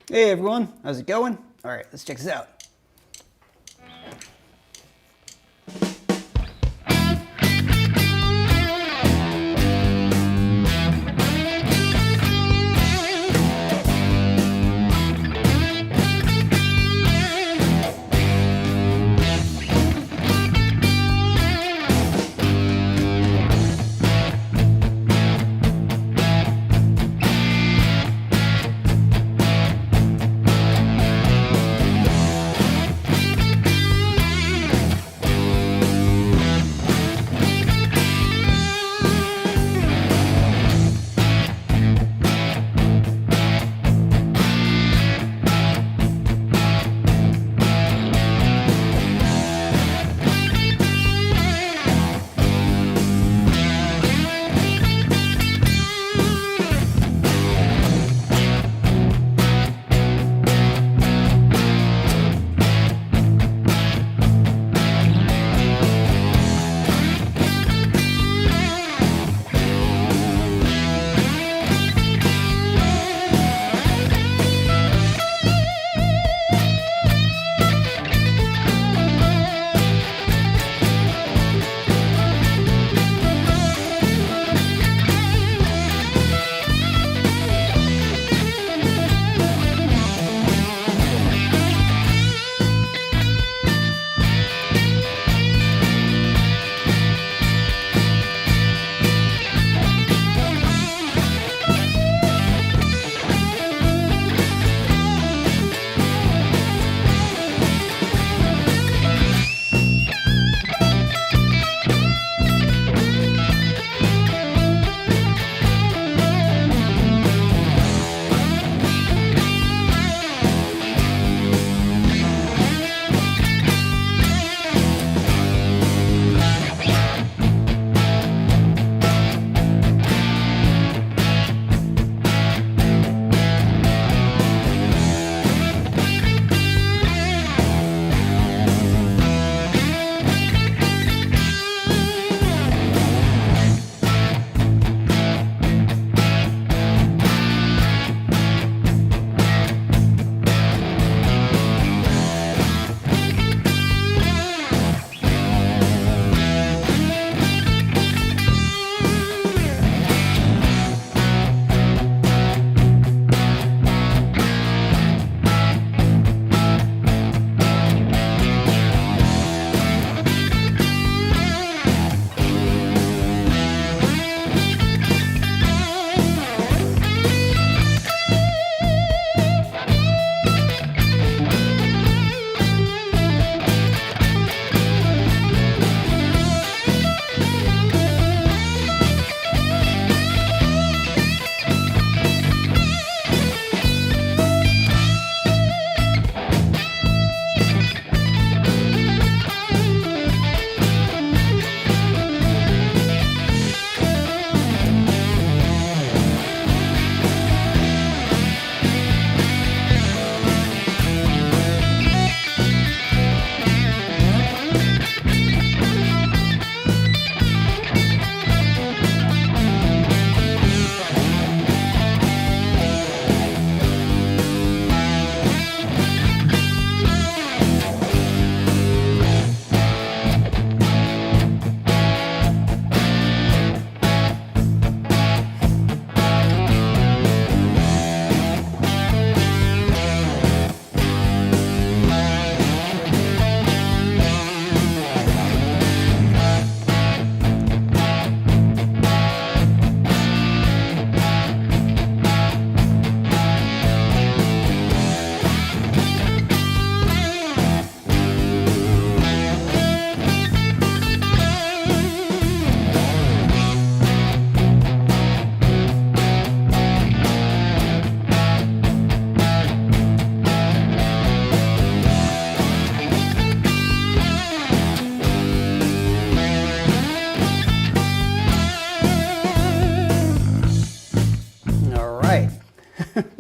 Hey everyone, how's it going? All right, let's check this out.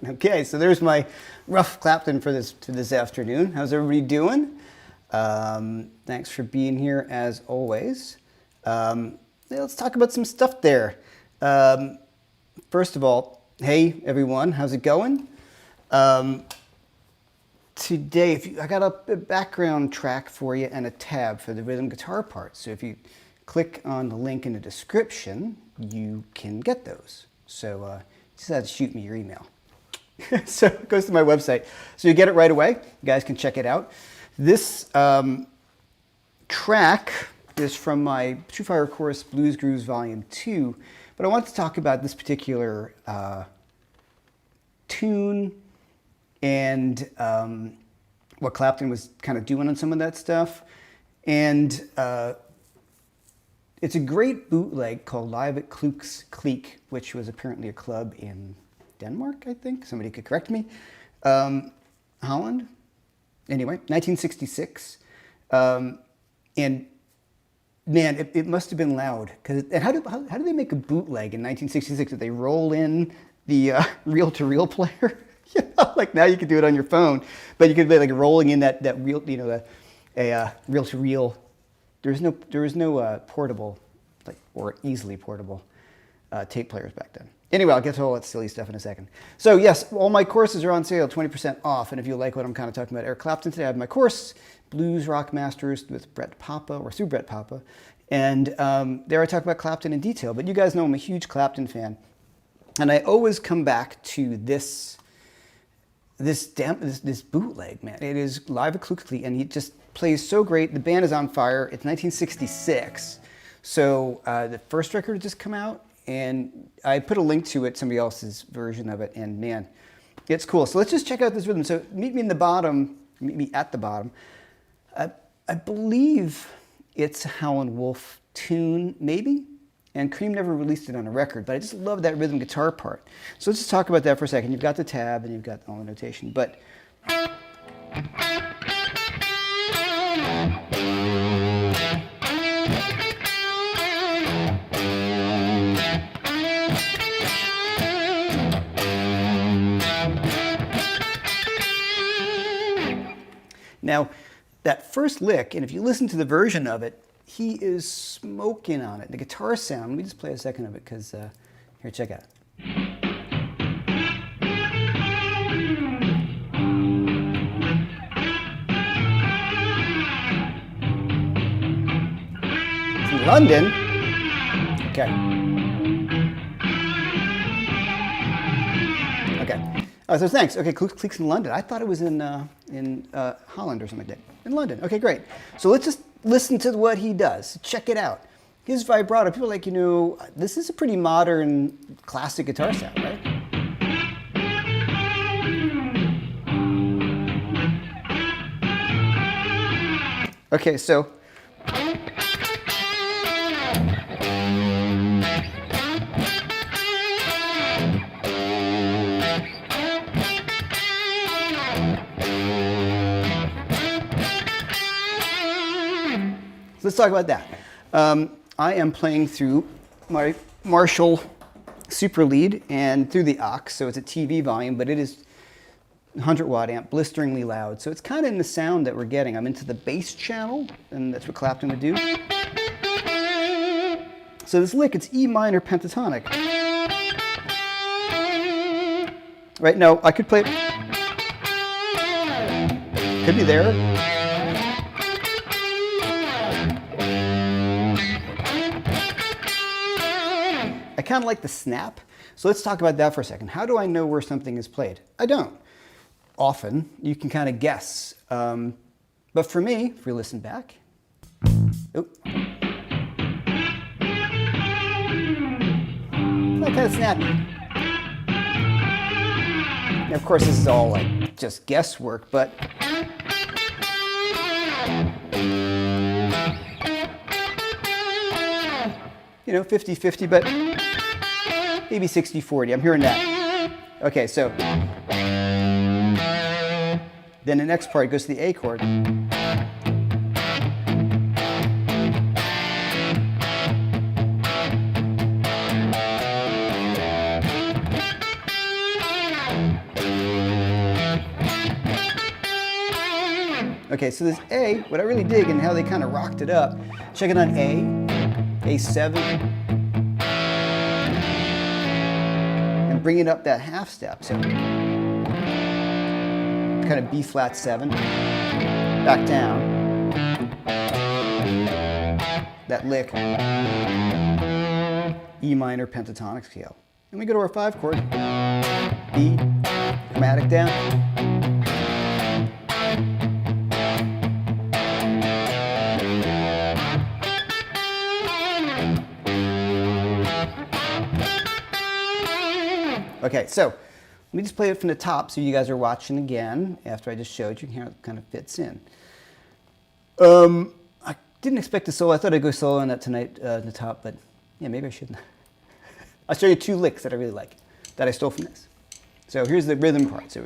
Okay, so there's my rough Clapton for this afternoon. How's everybody doing? Thanks for being here as always. Let's talk about some stuff there. First of all, hey everyone, how's it going? today, I got a background track for you and a tab for the rhythm guitar part. So if you click on the link in the description, you can get those. So just have to shoot me your email. So it goes to my website. So you get it right away. You guys can check it out. This track is from my True Fire Chorus Blues Grooves Volume 2. But I wanted to talk about this particular tune and what Clapton was kind of doing on some of that stuff. And it's a great bootleg called Live at Kluk's Kliek, which was apparently a club in Denmark, I think. Somebody could correct me. Holland? Anyway, 1966. And man, it must have been loud. And how do they make a bootleg in 1966? Did they roll in the reel-to-reel player? You know, like now you could do it on your phone, but you could be like rolling in that reel, you know, a reel-to-reel. There was no portable, like, or easily portable tape players back then. Anyway, I'll get to all that silly stuff in a second. So yes, all my courses are on sale, 20% off. And if you like what I'm kind of talking about Eric Clapton today, I have my course, Blues Rock Masters with Brett Papa, or through Brett Papa. And there I talk about Clapton in detail. But you guys know I'm a huge Clapton fan. And I always come back to this bootleg, man. It is Live at Kluk's Kliek, and he just plays so great. The band is on fire. It's 1966. So the first record had just come out. And I put a link to it, somebody else's version of it, and man, it's cool. So let's just check out this rhythm. So meet me at the bottom. I believe it's a Howlin' Wolf tune, maybe? And Cream never released it on a record, but I just love that rhythm guitar part. So let's just talk about that for a second. You've got the tab and you've got all the notation, but now, that first lick, and if you listen to the version of it, he is smoking on it. The guitar sound, let me just play a second of it, because, here, check out. It's in London. Okay. So thanks. Okay, Kluk's Kliek's in London. I thought it was in Holland or something like that. In London. Okay, great. So let's just listen to what he does. Check it out. His vibrato. People are like, you know, this is a pretty modern, classic guitar sound, right? Okay, so. Let's talk about that. I am playing through my Marshall Super Lead and through the aux, so it's a TV volume, but it is 100-watt amp, blisteringly loud. So it's kind of in the sound that we're getting. I'm into the bass channel, and that's what Clapton would do. So this lick, it's E minor pentatonic. Right now, I could play it. Could be there. I kind of like the snap. So let's talk about that for a second. How do I know where something is played? I don't. Often, you can kind of guess. But for me, if we listen back, not kind of snappy. Now, of course, this is all like just guesswork, but you know, 50-50, but maybe 60-40. I'm hearing that. Okay, so then the next part goes to the A chord. Okay, so this A, what I really dig and how they kind of rocked it up, check it on A, A7, and bring it up that half step. So kind of B flat 7, back down, that lick, E minor pentatonic scale. And we go to our 5 chord, B, chromatic down. Okay, so let me just play it from the top so you guys are watching again after I just showed you how it kind of fits in. I didn't expect to solo. I thought I'd go solo on that tonight in the top, but yeah, maybe I shouldn't. I'll show you 2 licks that I really like that I stole from this. So here's the rhythm part. So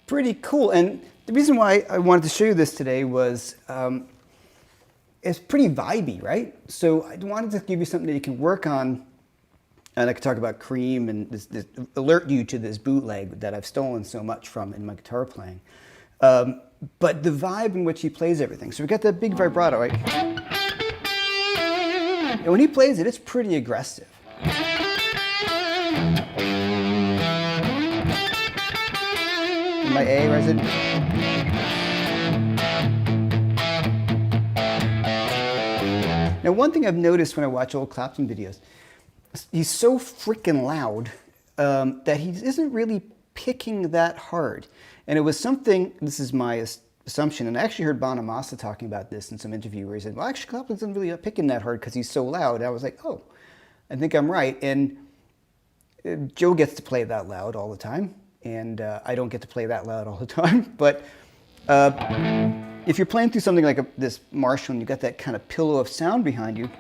pretty cool. And the reason why I wanted to show you this today was it's pretty vibey, right? So I wanted to give you something that you can work on, and I could talk about Cream and this alert you to this bootleg that I've stolen so much from in my guitar playing. But the vibe in which he plays everything. So we got that big vibrato, right? And when he plays it, it's pretty aggressive. My A, where is it? Now, one thing I've noticed when I watch old Clapton videos, he's so freaking loud that he isn't really picking that hard. And it was something, this is my assumption, and I actually heard Bonamassa talking about this in some interview where he said, well, actually, Clapton isn't really picking that hard because he's so loud. And I was like, oh, I think I'm right. And Joe gets to play that loud all the time. And I don't get to play that loud all the time. But if you're playing through something like this Marshall and you've got that kind of pillow of sound behind you,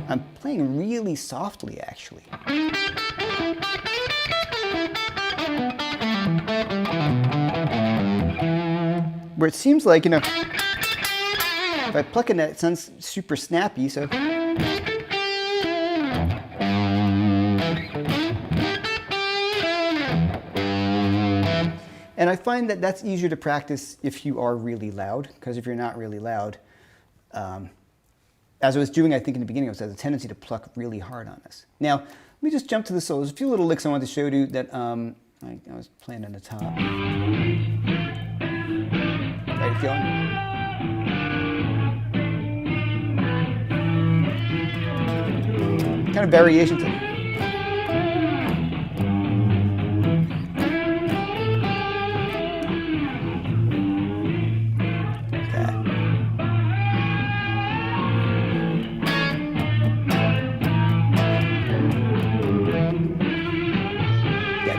I'm playing really softly, actually. Where it seems like, you know, if I pluck in that, it sounds super snappy, so. And I find that that's easier to practice if you are really loud, because if you're not really loud, as I was doing, I think in the beginning, I had a tendency to pluck really hard on this. Now, let me just jump to the solos. A few little licks I wanted to show you that I was playing on the top. Right, you feeling? Kind of variation to.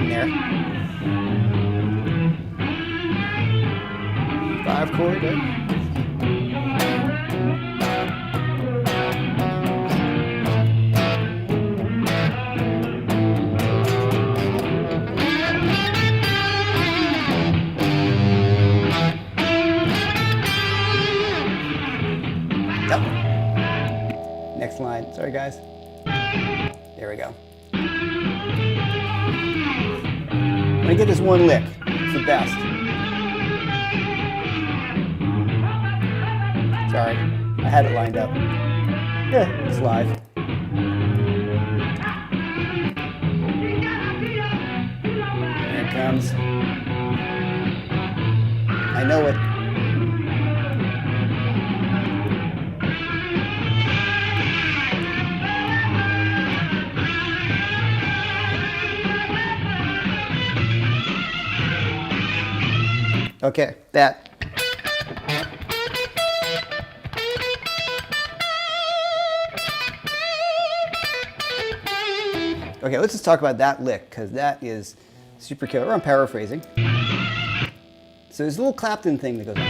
There. 5 chord, right? Yep. Next line. Sorry, guys. There we go. I get this one lick. It's the best. Sorry, I had it lined up. Yeah, it's live. Here it comes. I know it. Okay, that. Okay, let's just talk about that lick, because that is super killer. I'm paraphrasing. So there's a little Clapton thing that goes on.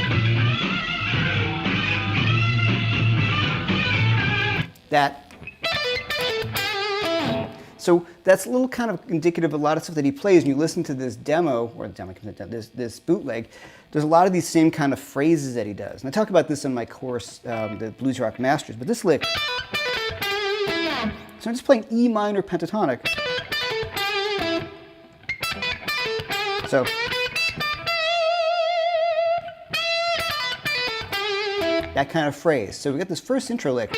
That. So that's a little kind of indicative of a lot of stuff that he plays. When you listen to this demo, or this bootleg, there's a lot of these same kind of phrases that he does. And I talk about this in my course, the Blues Rock Masters, but this lick, so I'm just playing E minor pentatonic. So that kind of phrase. So we got this first intro lick.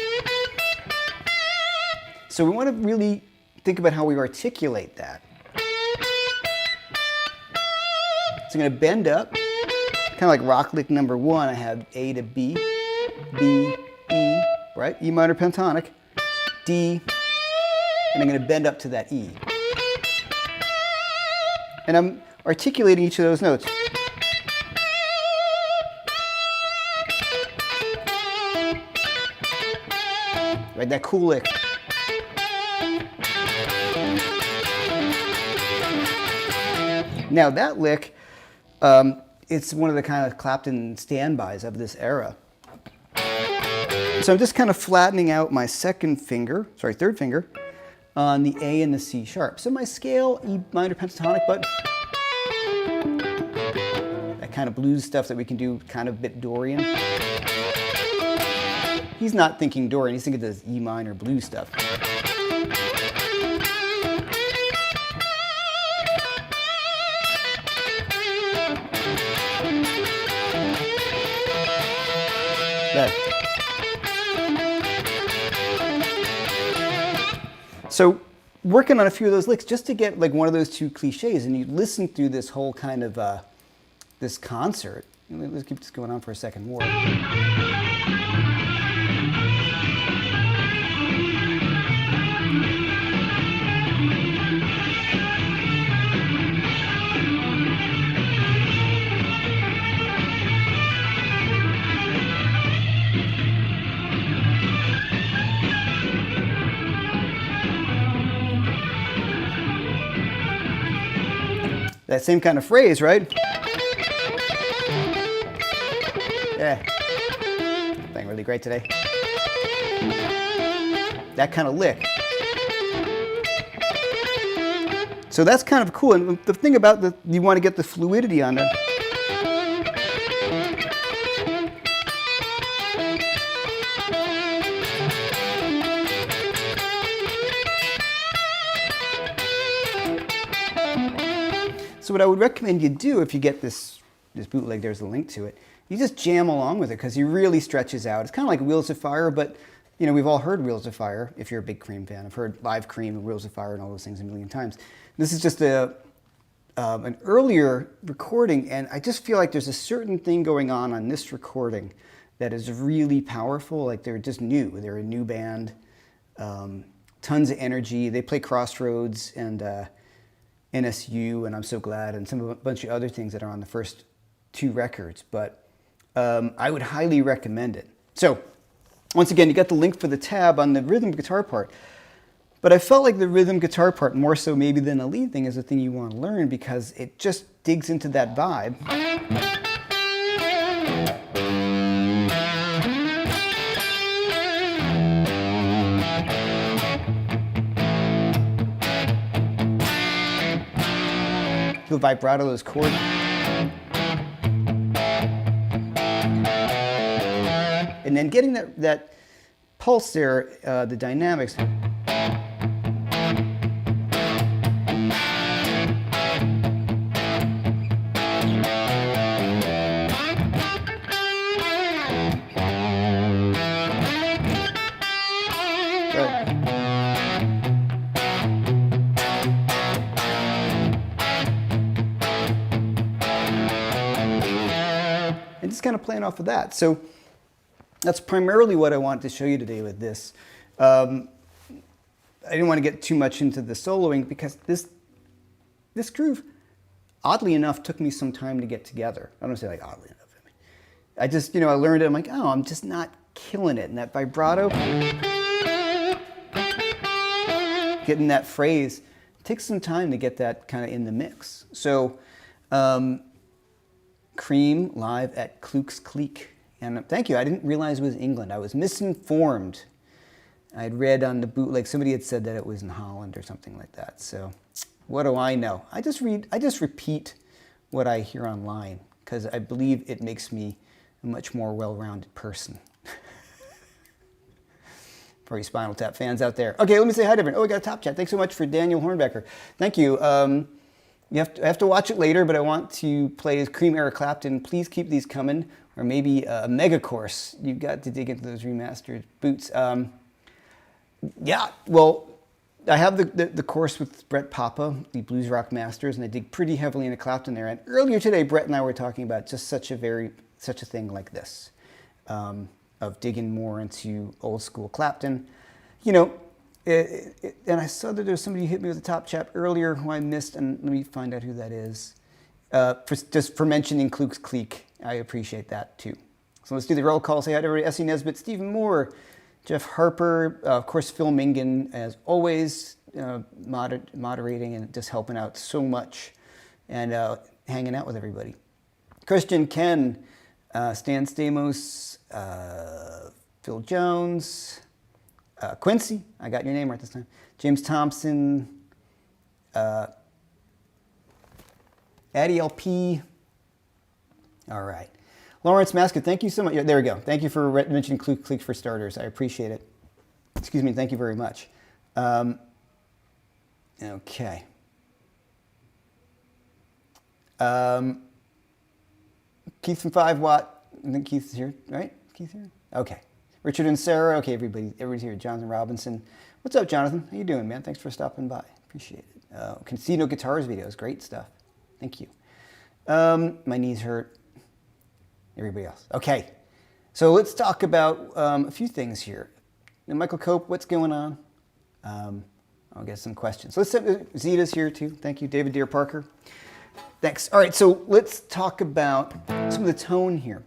So we want to really think about how we articulate that. So I'm going to bend up, kind of like rock lick number 1. I have A to B, B, E, right? E minor pentatonic, D, and I'm going to bend up to that E. And I'm articulating each of those notes. Right, that cool lick. Now that lick, it's one of the kind of Clapton standbys of this era. So I'm just kind of flattening out my third finger, on the A and the C sharp. So my scale, E minor pentatonic, but that kind of blues stuff that we can do, kind of a bit Dorian. He's not thinking Dorian, he's thinking this E minor blues stuff. That. So working on a few of those licks just to get like one of those two cliches, and you listen through this whole kind of this concert. Let's keep this going on for a second more. That same kind of phrase, right? Yeah. Playing really great today. That kind of lick. So that's kind of cool. And the thing about you want to get the fluidity on it. So what I would recommend you do if you get this bootleg, there's a link to it, you just jam along with it because he really stretches out. It's kind of like Wheels of Fire, but you know, we've all heard Wheels of Fire if you're a big Cream fan. I've heard Live Cream and Wheels of Fire and all those things a million times. This is just an earlier recording, and I just feel like there's a certain thing going on this recording that is really powerful. Like they're just new. They're a new band, tons of energy. They play Crossroads and NSU, and I'm So Glad, and a bunch of other things that are on the first 2 records, but I would highly recommend it. So, once again, you got the link for the tab on the rhythm guitar part, but I felt like the rhythm guitar part, more so maybe than the lead thing, is the thing you want to learn because it just digs into that vibe. The vibrato, those chords. And then getting that pulse there, the dynamics. just kind of playing off of that. So that's primarily what I wanted to show you today with this. I didn't want to get too much into the soloing because this groove, oddly enough, took me some time to get together. I don't say like oddly enough. I just, I learned it. I'm like, oh, I'm just not killing it. And that vibrato, getting that phrase, it takes some time to get that kind of in the mix. So, Cream live at Kluk's Kleek. And thank you. I didn't realize it was England. I was misinformed. I'd read on the bootleg, somebody had said that it was in Holland or something like that. So what do I know? I just repeat what I hear online because I believe it makes me a much more well-rounded person. For you Spinal Tap fans out there. Okay, let me say hi to everyone. Oh, we got a top chat. Thanks so much for Daniel Hornbecker. Thank you. I have to watch it later, but I want to play his Cream era Clapton. Please keep these coming. Or maybe a mega course. You've got to dig into those remastered boots. Yeah, well, I have the course with Brett Papa, the Blues Rock Masters, and I dig pretty heavily into Clapton there. And earlier today, Brett and I were talking about just such a thing like this, of digging more into old school Clapton. And I saw that there was somebody who hit me with a top chat earlier who I missed, and let me find out who that is. Just for mentioning Kluk's Kleek, I appreciate that too. So let's do the roll call. Say hi to everybody. Essie Nesbitt, Stephen Moore, Jeff Harper, of course Phil Mingan, as always, moderating and just helping out so much and hanging out with everybody. Christian, Ken, Stan Stamos, Phil Jones, Quincy, I got your name right this time, James Thompson, Addie LP, all right. Lawrence Maskett, thank you so much. Yeah, there we go. Thank you for mentioning Kluk's Kleek for starters. I appreciate it. Excuse me, thank you very much. Okay. Keith from 5 Watt. I think Keith's here, right? Keith's here? Okay. Richard and Sarah. Okay, everybody's here. Jonathan Robinson. What's up, Jonathan? How you doing, man? Thanks for stopping by. Appreciate it. Casino Guitars videos. Great stuff. Thank you. My knees hurt. Everybody else. Okay. So let's talk about a few things here. And Michael Cope, what's going on? I'll get some questions. So Zita's here too. Thank you. David Deere Parker. Thanks. All right, so let's talk about some of the tone here.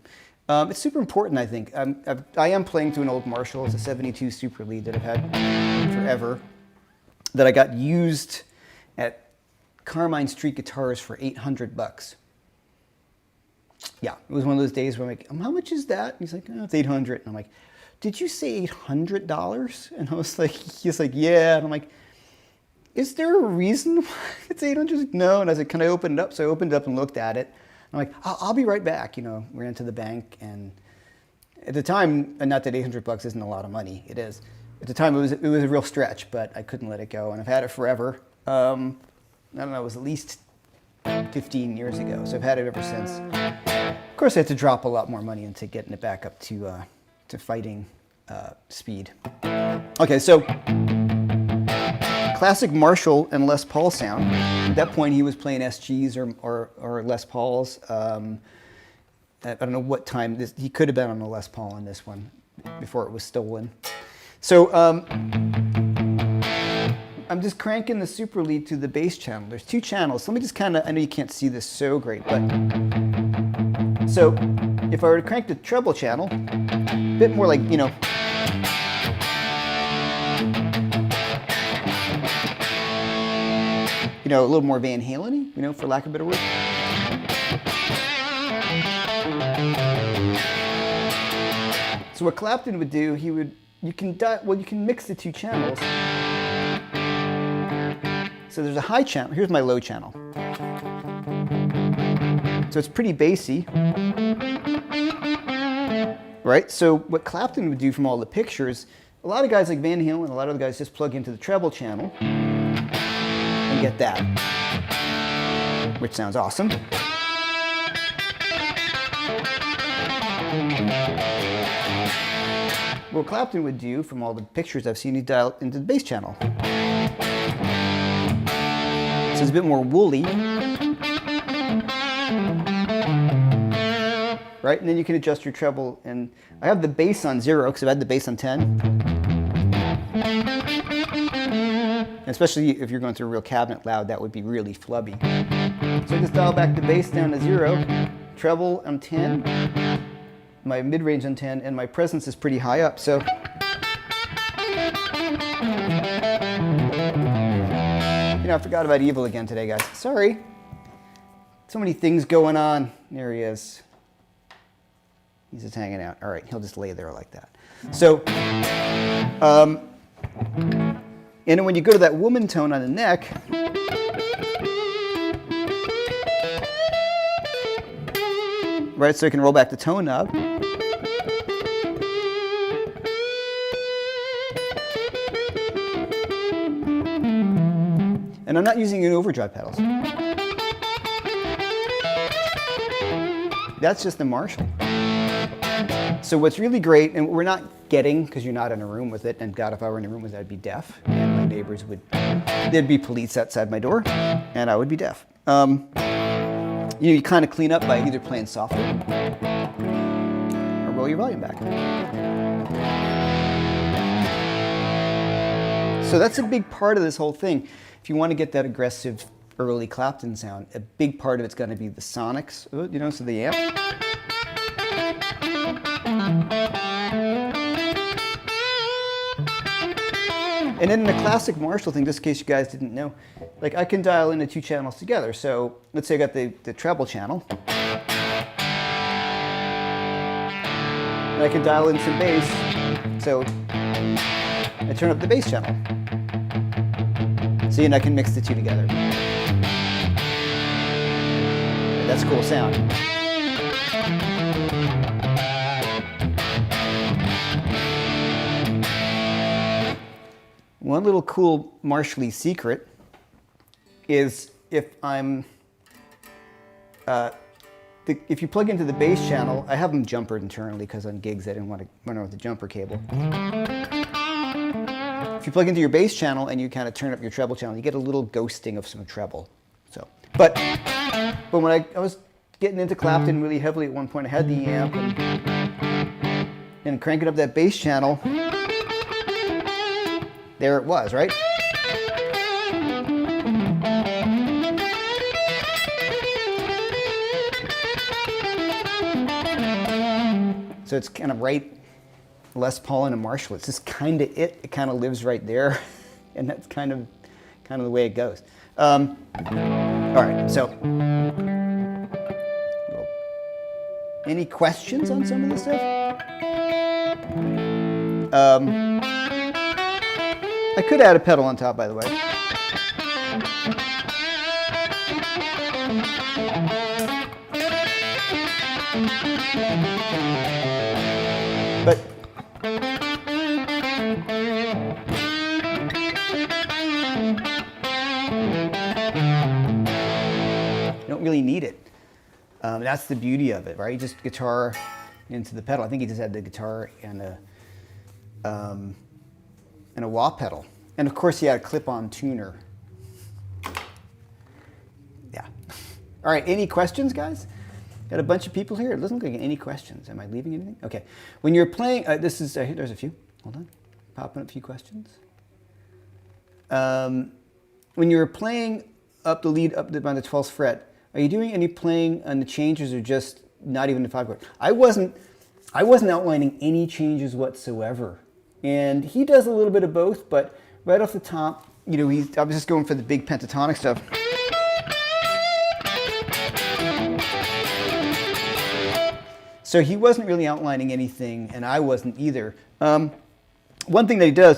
It's super important, I think. I am playing to an old Marshall. It's a 72 Super Lead that I've had forever, that I got used at Carmine Street Guitars for $800. Yeah, it was one of those days where I'm like, how much is that? And he's like, oh, it's $800. And I'm like, did you say $800? And I was like, he's like, yeah. And I'm like, is there a reason why it's $800? No. And I was like, can I open it up? So I opened it up and looked at it. I'm like, I'll be right back. Ran to the bank. And at the time, and not that $800 isn't a lot of money. It is. At the time, it was a real stretch, but I couldn't let it go. And I've had it forever. I don't know, it was at least 15 years ago. So I've had it ever since. Of course, I had to drop a lot more money into getting it back up to fighting speed. Okay, so classic Marshall and Les Paul sound. At that point, he was playing SGs or Les Pauls. I don't know what time he could have been on a Les Paul in this one before it was stolen. So I'm just cranking the Super Lead to the bass channel. There's 2 channels. Let me just kind of, I know you can't see this so great, but so if I were to crank the treble channel, a bit more like, a little more Van Halen-y, for lack of a better word. So what Clapton would do, you can mix the 2 channels. So there's a high channel. Here's my low channel. So it's pretty bassy, right? So what Clapton would do from all the pictures, a lot of guys like Van Halen, a lot of the guys just plug into the treble channel and get that, which sounds awesome. What Clapton would do from all the pictures I've seen, he'd dial into the bass channel. So it's a bit more woolly. right? And then you can adjust your treble. And I have the bass on 0 because I've had the bass on 10. And especially if you're going through a real cabinet loud, that would be really flubby. So I just dial back the bass down to 0, treble on 10, my mid-range on 10, and my presence is pretty high up. So I forgot about Evil again today, guys. Sorry. So many things going on. There he is. He's just hanging out. All right, he'll just lay there like that. So, and then when you go to that woman tone on the neck, right, so you can roll back the tone knob. And I'm not using any overdrive pedals. That's just the Marshall. So what's really great, and we're not getting, because you're not in a room with it, and God, if I were in a room with it, I'd be deaf, and my neighbors there'd be police outside my door, and I would be deaf. You kind of clean up by either playing softer or roll your volume back. So that's a big part of this whole thing. If you want to get that aggressive early Clapton sound, a big part of it's going to be the sonics, so the amp. And then in the classic Marshall thing, just in case you guys didn't know, like I can dial in the 2 channels together. So let's say I got the treble channel. And I can dial in some bass. So I turn up the bass channel. See, and I can mix the 2 together. That's a cool sound. One little cool Marshall secret is if if you plug into the bass channel, I have them jumpered internally because on gigs I didn't want to run over with the jumper cable. If you plug into your bass channel and you kind of turn up your treble channel, you get a little ghosting of some treble. So, but when I was getting into Clapton really heavily at one point, I had the amp and cranking up that bass channel. There it was, right? So it's kind of right, Les Paul and a Marshall. It's just kind of it. It kind of lives right there, and that's kind of the way it goes. All right. So, any questions on some of this stuff? I could add a pedal on top, by the way. But you don't really need it. That's the beauty of it, right? Just guitar into the pedal. I think he just had the guitar and a wah pedal. And of course he had a clip-on tuner. Yeah. All right, any questions, guys? Got a bunch of people here. It doesn't look like any questions. Am I leaving anything? Okay. When you're playing, there's a few. Hold on. Popping up a few questions. When you're playing up the lead up by the 12th fret, are you doing any playing on the changes or just not even the 5 chord? I wasn't outlining any changes whatsoever. And he does a little bit of both, but right off the top, I was just going for the big pentatonic stuff. So he wasn't really outlining anything, and I wasn't either. One thing that he does,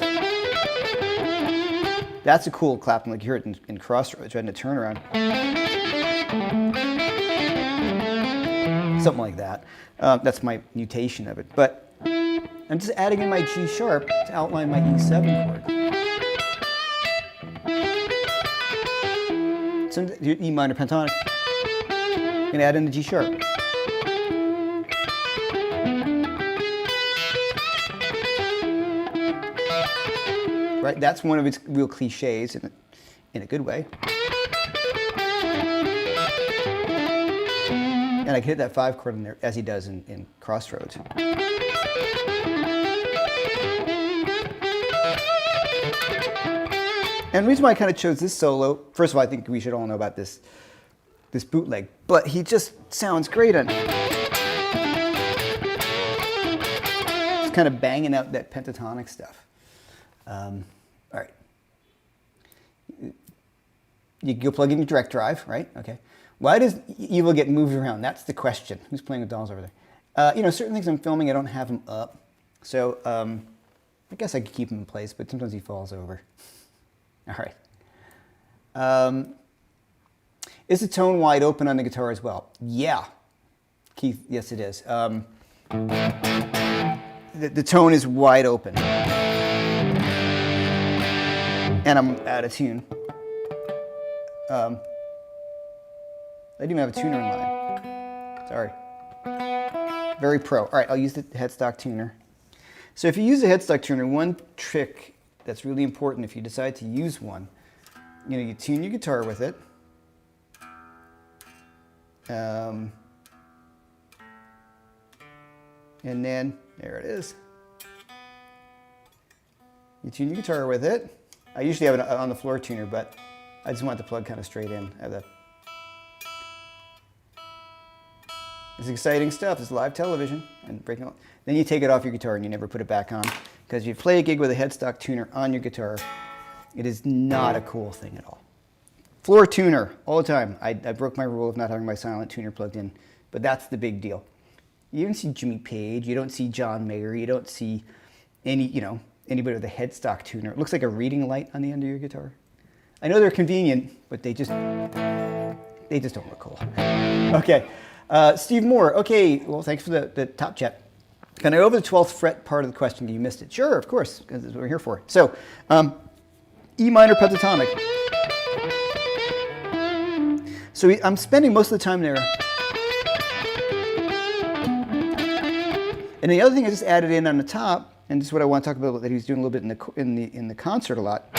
that's a cool Clapton, like you heard it in Crossroads, right in the turnaround. Something like that. That's my mutation of it. But I'm just adding in my G sharp to outline my E7 chord. So your E minor pentatonic. I'm gonna add in the G sharp. Right, that's one of its real cliches in a good way. And I can hit that 5 chord in there as he does in Crossroads. And the reason why I kind of chose this solo, first of all, I think we should all know about this bootleg, but he just sounds great on it. It's kind of banging out that pentatonic stuff. All right. You go plug in your direct drive, right? Okay. Why does Evil get moved around? That's the question. Who's playing with dolls over there? Certain things I'm filming, I don't have them up. So I guess I could keep him in place, but sometimes he falls over. All right. Is the tone wide open on the guitar as well? Yeah. Keith, yes it is. The tone is wide open. And I'm out of tune. I didn't even have a tuner in mind. Sorry. Very pro. All right, I'll use the headstock tuner. So if you use a headstock tuner, one trick that's really important if you decide to use one, you tune your guitar with it. And then, there it is. You tune your guitar with it. I usually have it on the floor tuner, but I just want the plug kind of straight in. I have that. It's exciting stuff. It's live television and breaking. Then you take it off your guitar and you never put it back on, because if you play a gig with a headstock tuner on your guitar, it is not a cool thing at all. Floor tuner all the time. I broke my rule of not having my silent tuner plugged in, but that's the big deal. You don't see Jimmy Page. You don't see John Mayer. You don't see anybody with a headstock tuner. It looks like a reading light on the end of your guitar. I know they're convenient, but they just don't look cool. Okay. Steve Moore, okay, well, thanks for the top chat. Can I go over the 12th fret part of the question? You missed it. Sure, of course, because that's what we're here for. So, E minor pentatonic. So I'm spending most of the time there. And the other thing I just added in on the top, and this is what I want to talk about that he was doing a little bit in the concert a lot.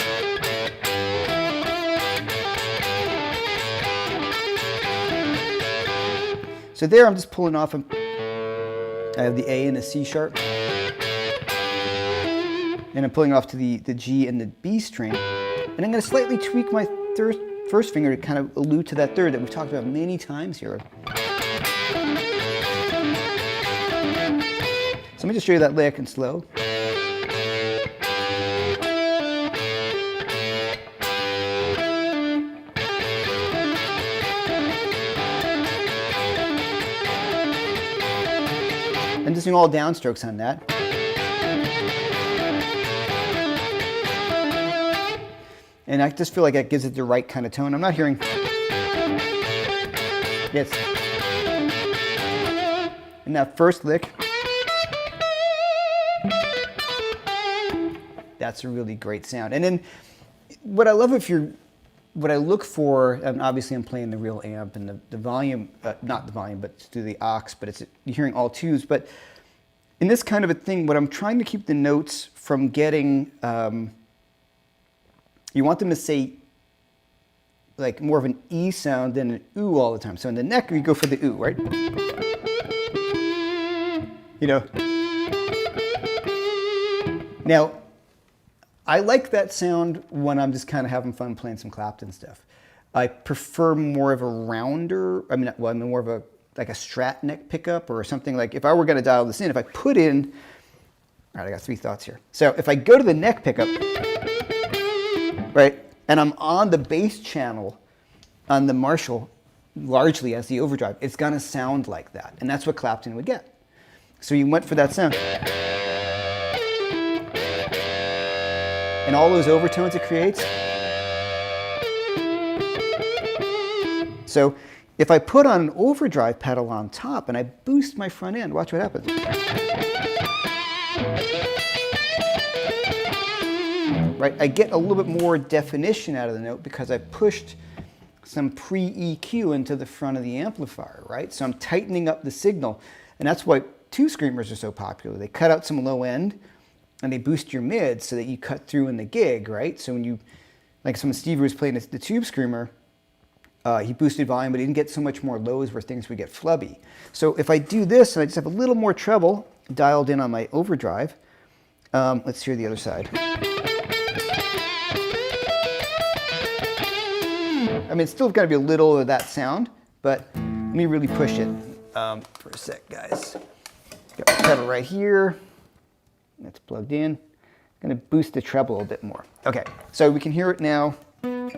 So there I'm just pulling off, I have the A and the C sharp. And I'm pulling off to the G and the B string. And I'm going to slightly tweak my first finger to kind of allude to that third that we've talked about many times here. So let me just show you that lick and slow. And just doing all downstrokes on that. And I just feel like that gives it the right kind of tone. I'm not hearing. Yes. And that first lick. That's a really great sound. And then what I love what I look for, and obviously I'm playing the real amp and the volume, not the volume, but through the aux, but you're hearing all twos. But in this kind of a thing, what I'm trying to keep the notes from getting, you want them to say like more of an E sound than an oo all the time. So in the neck, we go for the oo, right? Now, I like that sound when I'm just kind of having fun playing some Clapton stuff. I prefer more of a rounder, more of a Strat neck pickup or something like, if I were going to dial this in, if I put in, all right, I got 3 thoughts here. So if I go to the neck pickup, right, and I'm on the bass channel on the Marshall, largely as the overdrive, it's going to sound like that. And that's what Clapton would get. So you went for that sound. And all those overtones it creates. So if I put on an overdrive pedal on top and I boost my front end, watch what happens. Right, I get a little bit more definition out of the note because I pushed some pre-EQ into the front of the amplifier, right? So I'm tightening up the signal. And that's why tube screamers are so popular. They cut out some low end and they boost your mids so that you cut through in the gig, right? So when you, like some Steve was playing the tube screamer, He boosted volume, but he didn't get so much more lows where things would get flubby. So if I do this and I just have a little more treble dialed in on my overdrive, let's hear the other side. I mean, it's still got to be a little of that sound, but let me really push it for a sec, guys. Got my pedal right here. That's plugged in. I'm going to boost the treble a bit more. Okay, so we can hear it now. There's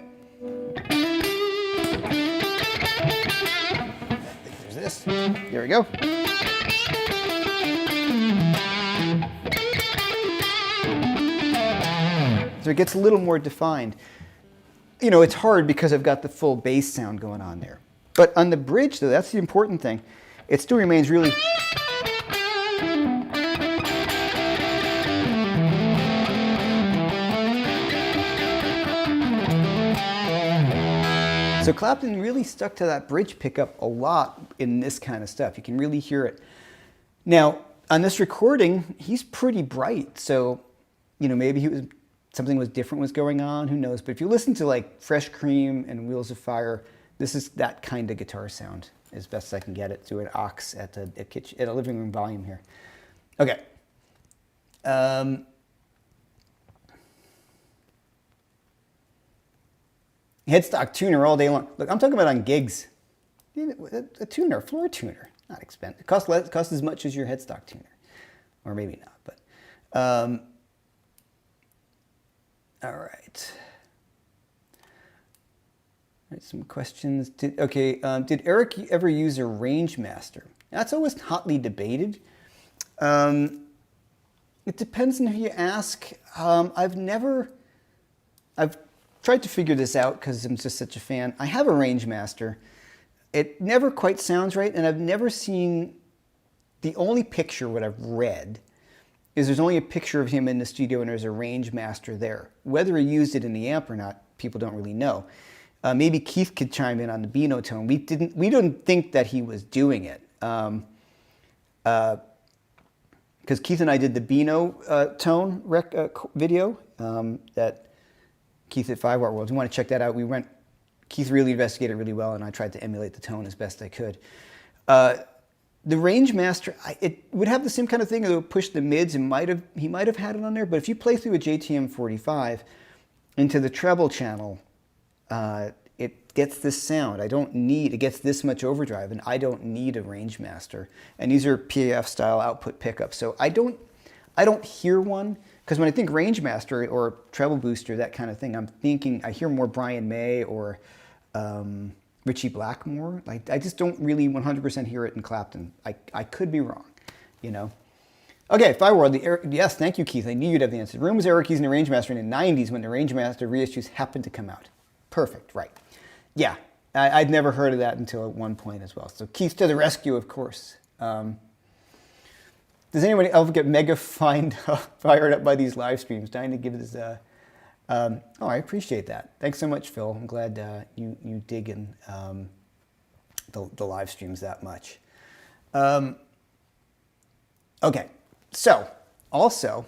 this. There we go. So it gets a little more defined. You know, it's hard because I've got the full bass sound going on there. But on the bridge, though, that's the important thing. It still remains really... So Clapton really stuck to that bridge pickup a lot in this kind of stuff. You can really hear it. Now, on this recording, he's pretty bright. So, you know, maybe something was different was going on, who knows. But if you listen to like Fresh Cream and Wheels of Fire, this is that kind of guitar sound as best I can get it through an aux at a living room volume here. Okay. Headstock tuner all day long. Look, I'm talking about on gigs. A tuner, floor tuner, not expensive. It costs as much as your headstock tuner, or maybe not. But all right. All right, some questions. Did Eric ever use a range master? That's always hotly debated. It depends on who you ask. I've tried to figure this out because I'm just such a fan. I have a range master. It never quite sounds right, and I've never seen, the only picture, what I've read, is there's only a picture of him in the studio and there's a range master there. Whether he used it in the amp or not, people don't really know. Maybe Keith could chime in on the Beano tone. We didn't think that he was doing it. Because Keith and I did the Beano tone video that Keith at 5 Watt World. If you want to check that out, Keith really investigated really well, and I tried to emulate the tone as best I could. The range master, it would have the same kind of thing. It would push the mids, and he might have had it on there. But if you play through a JTM 45 into the treble channel, it gets this sound. It gets this much overdrive, and I don't need a range master. And these are PAF style output pickups, so I don't hear one. Because when I think range master or treble booster, that kind of thing, I hear more Brian May or Richie Blackmore. Like, I just don't really 100% hear it in Clapton. I could be wrong, you know. Okay, Fireworld, yes, thank you, Keith. I knew you'd have the answer. The room was Eric using the range master in the 90s when the range master reissues happened to come out. Perfect, right. Yeah, I'd never heard of that until at one point as well. So Keith to the rescue, of course. Does anybody else get mega fired up by these live streams? Dying to give this oh, I appreciate that. Thanks so much, Phil. I'm glad you dig in the live streams that much. Okay, so also,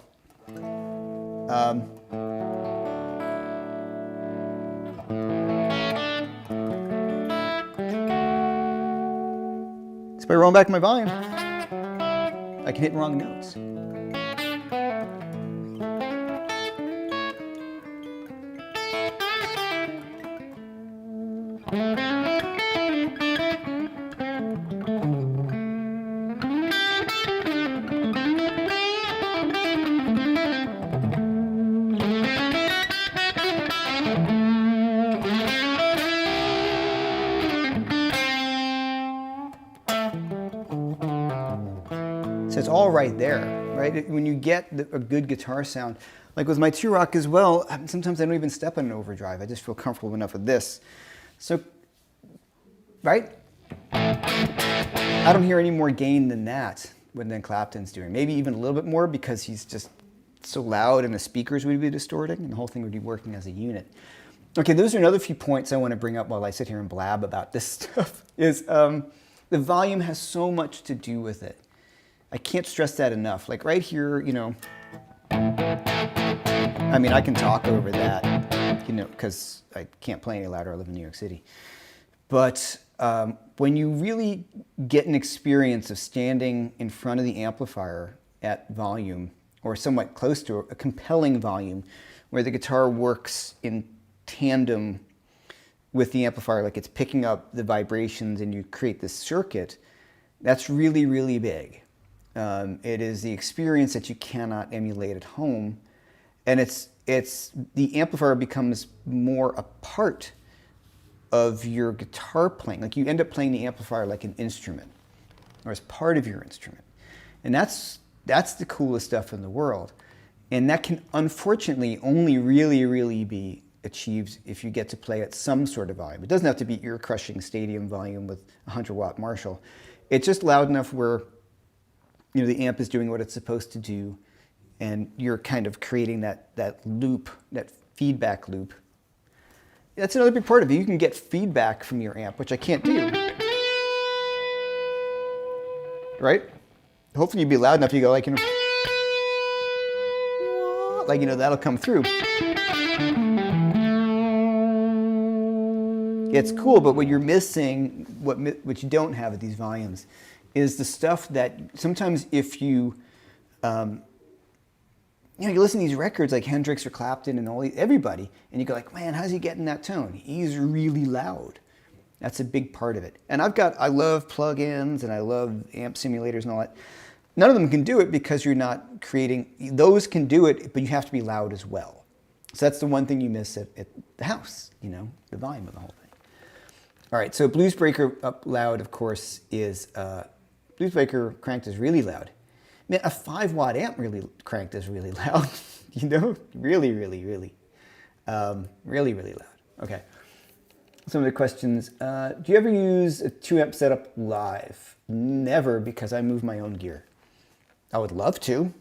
just by rolling back my volume, I can hit wrong notes. So it's all right there, right? When you get a good guitar sound, like with my T-Rock as well, sometimes I don't even step on an overdrive. I just feel comfortable enough with this. So, right? I don't hear any more gain than that than Clapton's doing. Maybe even a little bit more because he's just so loud and the speakers would be distorting and the whole thing would be working as a unit. Okay, those are another few points I want to bring up while I sit here and blab about this stuff, is the volume has so much to do with it. I can't stress that enough. Like right here, you know, I mean, I can talk over that, you know, because I can't play any louder. I live in New York City. But when you really get an experience of standing in front of the amplifier at volume, or somewhat close to a compelling volume, where the guitar works in tandem with the amplifier, like it's picking up the vibrations and you create this circuit, that's really, really big. It is the experience that you cannot emulate at home. And the amplifier becomes more a part of your guitar playing. Like you end up playing the amplifier like an instrument, or as part of your instrument. And that's the coolest stuff in the world. And that can unfortunately only really, really be achieved if you get to play at some sort of volume. It doesn't have to be ear-crushing stadium volume with a 100-watt Marshall. It's just loud enough where the amp is doing what it's supposed to do, and you're kind of creating that loop, that feedback loop. That's another big part of it. You can get feedback from your amp, which I can't do. Right? Hopefully you'd be loud enough you go like, that'll come through. It's cool, but what you're missing, what you don't have at these volumes, is the stuff that sometimes if you, you listen to these records like Hendrix or Clapton and everybody, and you go like, man, how's he getting that tone? He's really loud. That's a big part of it. And I love plugins and I love amp simulators and all that. None of them can do it because you're not creating, those can do it, but you have to be loud as well. So that's the one thing you miss at the house, the volume of the whole thing. All right, so Blues Breaker up loud, of course, is, Blues Breaker cranked is really loud. Man, a 5-watt amp really cranked is really loud, really, really, really, really, really loud. Okay, some of the questions. Do you ever use a 2-amp setup live? Never, because I move my own gear. I would love to,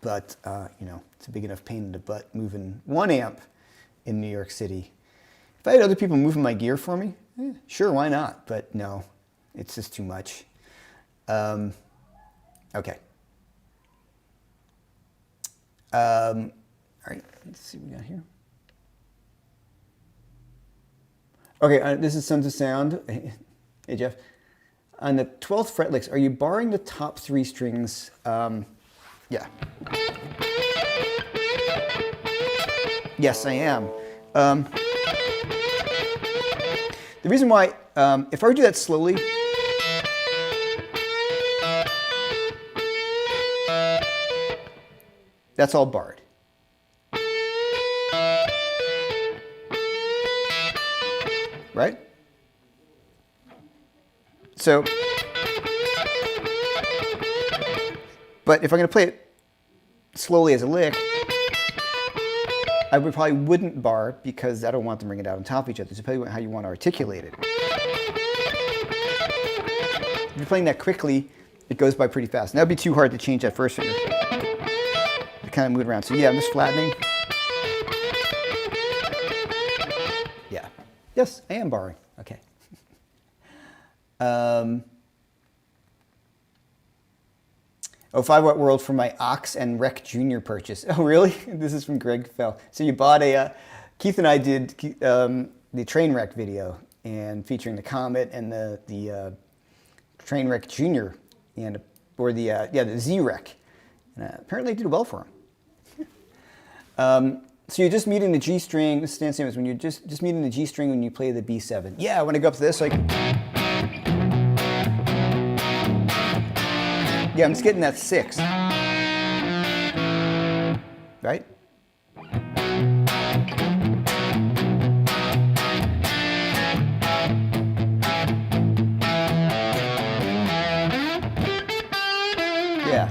but it's a big enough pain in the butt moving 1 amp in New York City. If I had other people moving my gear for me, sure, why not? But no, it's just too much. Okay. All right, let's see what we got here. Okay, this is Sons of Sound. Hey, Jeff. On the 12th fret licks, are you barring the top 3 strings? Yeah. Yes, I am. The reason why, if I were to do that slowly, that's all barred. Right? So, but if I'm going to play it slowly as a lick, I probably wouldn't bar because I don't want them ringing out on top of each other. So depending on how you want to articulate it. If you're playing that quickly, it goes by pretty fast. And that would be too hard to change that first finger. To kind of move it around. So yeah, I'm just flattening. Yeah. Yes, I am barring. Okay. 5-watt World for my Ox and Rec Junior purchase. Oh, really? This is from Greg Fell. So you bought Keith and I did the train wreck video and featuring the Comet and the train wreck Junior or the Z-Wreck. And apparently it did well for him. So you're just meeting the G string. This is Stan Samuels. When you're just meeting the G string when you play the B7. Yeah, when I go up to this, like. Yeah, I'm just getting that 6. Right? Yeah.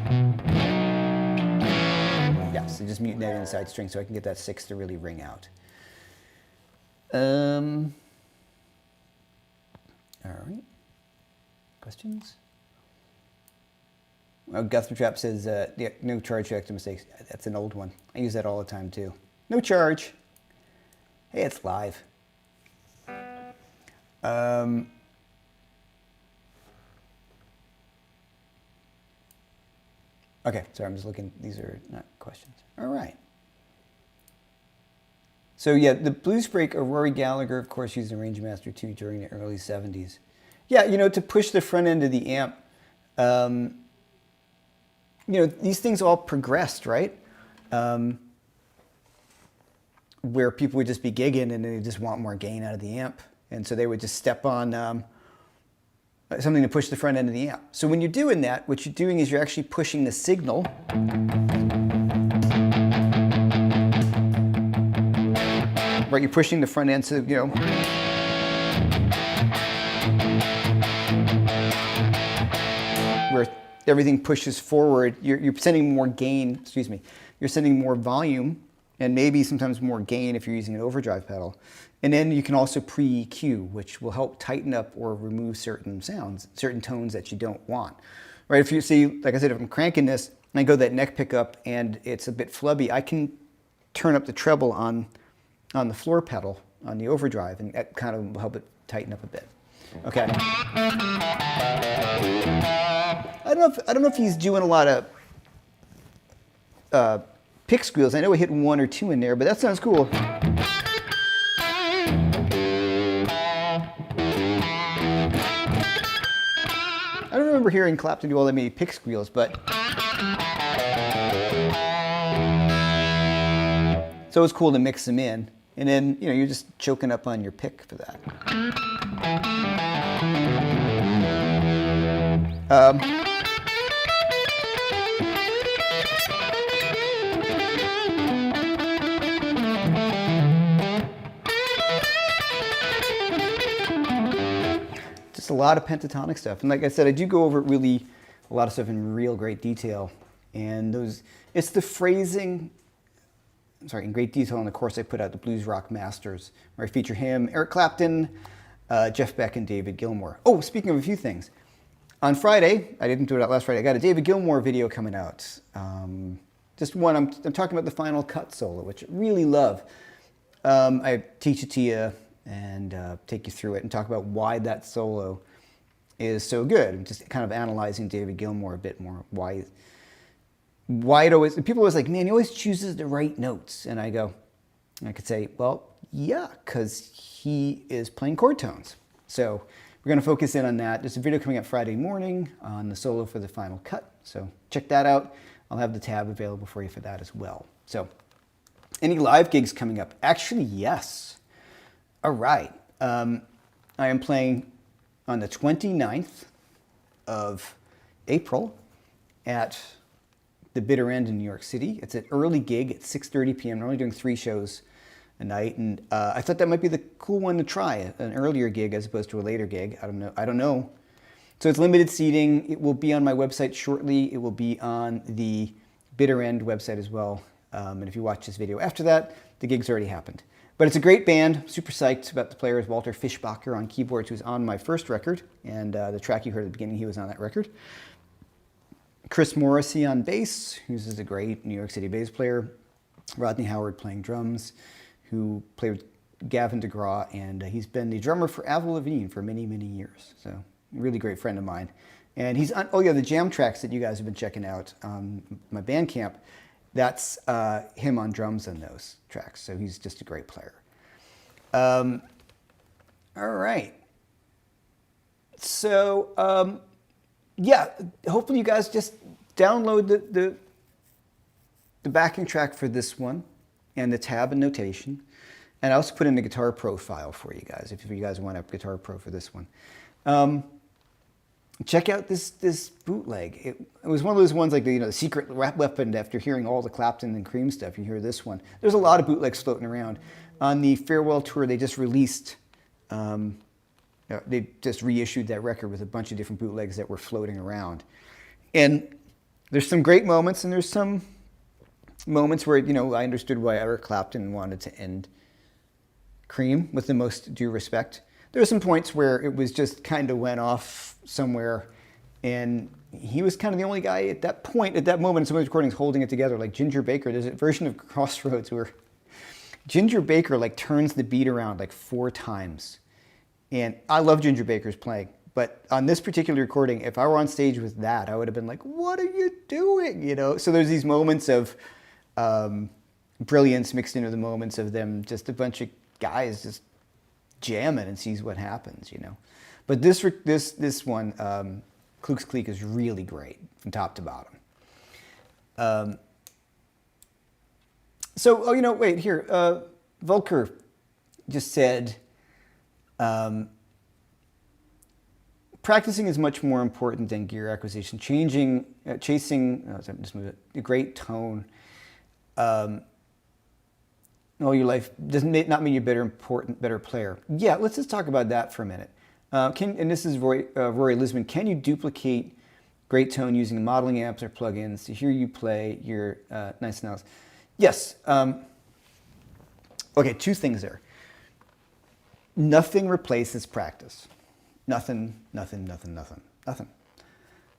Yeah, so just muting that inside string so I can get that 6 to really ring out. All right. Questions? Oh, Guthrie Trap says, yeah, no charge for extra mistakes. That's an old one. I use that all the time, too. No charge. Hey, it's live. Okay, sorry, I'm just looking. These are not questions. All right. So yeah, the blues break, Rory Gallagher, of course, used the Range Master 2 during the early 70s. Yeah, to push the front end of the amp, these things all progressed, right? Where people would just be gigging and they just want more gain out of the amp. And so they would just step on something to push the front end of the amp. So when you're doing that, what you're doing is you're actually pushing the signal. Right, you're pushing the front end, so, where everything pushes forward, you're sending more gain, you're sending more volume, and maybe sometimes more gain if you're using an overdrive pedal. And then you can also pre-EQ, which will help tighten up or remove certain sounds, certain tones that you don't want. Right, if you see, like I said, if I'm cranking this, and I go that neck pickup and it's a bit flubby, I can turn up the treble on the floor pedal, on the overdrive, and that kind of will help it tighten up a bit. Okay. I don't know if he's doing a lot of pick squeals. I know we hit 1 or 2 in there, but that sounds cool. I don't remember hearing Clapton do all that many pick squeals, but so it's cool to mix them in. And then, you're just choking up on your pick for that. Just a lot of pentatonic stuff. And like I said, I do go over a lot of stuff in real great detail. And it's the phrasing, in great detail in the course I put out, the Blues Rock Masters, where I feature him, Eric Clapton, Jeff Beck, and David Gilmour. Oh, speaking of a few things, on Friday, I didn't do it out last Friday, I got a David Gilmour video coming out. Just one, I'm talking about the final cut solo, which I really love. I teach it to you and take you through it and talk about why that solo is so good. I'm just kind of analyzing David Gilmour a bit more, why it always, people are always like, man, he always chooses the right notes. And I could say, well, yeah, because he is playing chord tones. So we're going to focus in on that. There's a video coming out Friday morning on the solo for the final cut. So check that out. I'll have the tab available for you for that as well. So any live gigs coming up? Actually, yes. All right. I am playing on the 29th of April at the Bitter End in New York City. It's an early gig at 6:30 p.m. We're only doing 3 shows a night, and I thought that might be the cool one to try, an earlier gig as opposed to a later gig. I don't know. So it's limited seating. It will be on my website shortly. It will be on the Bitter End website as well. And if you watch this video after that, the gig's already happened. But it's a great band. Super psyched about the players. Walter Fischbacher on keyboards, who's on my first record, and the track you heard at the beginning, he was on that record. Chris Morrissey on bass, who's a great New York City bass player. Rodney Howard playing drums, who played with Gavin DeGraw, and he's been the drummer for Avril Lavigne for many, many years. So, a really great friend of mine. And he's on, the jam tracks that you guys have been checking out on my Bandcamp, that's him on drums on those tracks. So he's just a great player. All right. So, yeah, hopefully you guys just download the backing track for this one and the tab and notation. And I also put in the Guitar Pro file for you guys, if you guys want a Guitar Pro for this one. Check out this bootleg. It was one of those ones like the secret weapon. After hearing all the Clapton and Cream stuff, you hear this one. There's a lot of bootlegs floating around. On the farewell tour, they just released, they just reissued that record with a bunch of different bootlegs that were floating around. And there's some great moments, and there's some moments where I understood why Eric Clapton wanted to end Cream with the most due respect. There were some points where it was just kind of went off somewhere, and he was kind of the only guy at that point, at that moment in some of the recordings holding it together, like Ginger Baker. There's a version of Crossroads where Ginger Baker turns the beat around 4 times. And I love Ginger Baker's playing, but on this particular recording, if I were on stage with that, I would have been like, what are you doing? So there's these moments of brilliance mixed into the moments of them, just a bunch of guys just jamming and sees what happens, you know. But this one, Kluk's Kleek, is really great from top to bottom. So, oh, you know, wait, here, Volker just said, practicing is much more important than gear acquisition. Chasing, just move it, a great tone all your life doesn't not mean you're better player. Yeah, let's just talk about that for a minute. And this is Rory Lisman. Can you duplicate great tone using modeling apps or plugins to hear you play your nice analysis? Yes. Okay, two things there. Nothing replaces practice. Nothing.